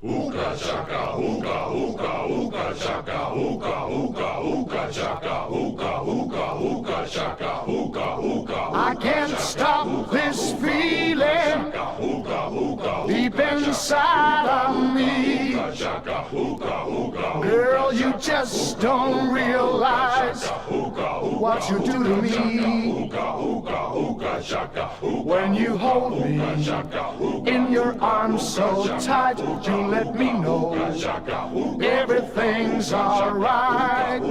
Ooga chaka, ooga, ooga, ooga chaka, ooga, ooga, ooga chaka, ooga, ooga, ooga chaka, ooga, ooga. I can't stop this feeling deep inside of me. Girl, you just don't realize what you do to me. When you hold me in your arms so tight, you let me know everything's alright.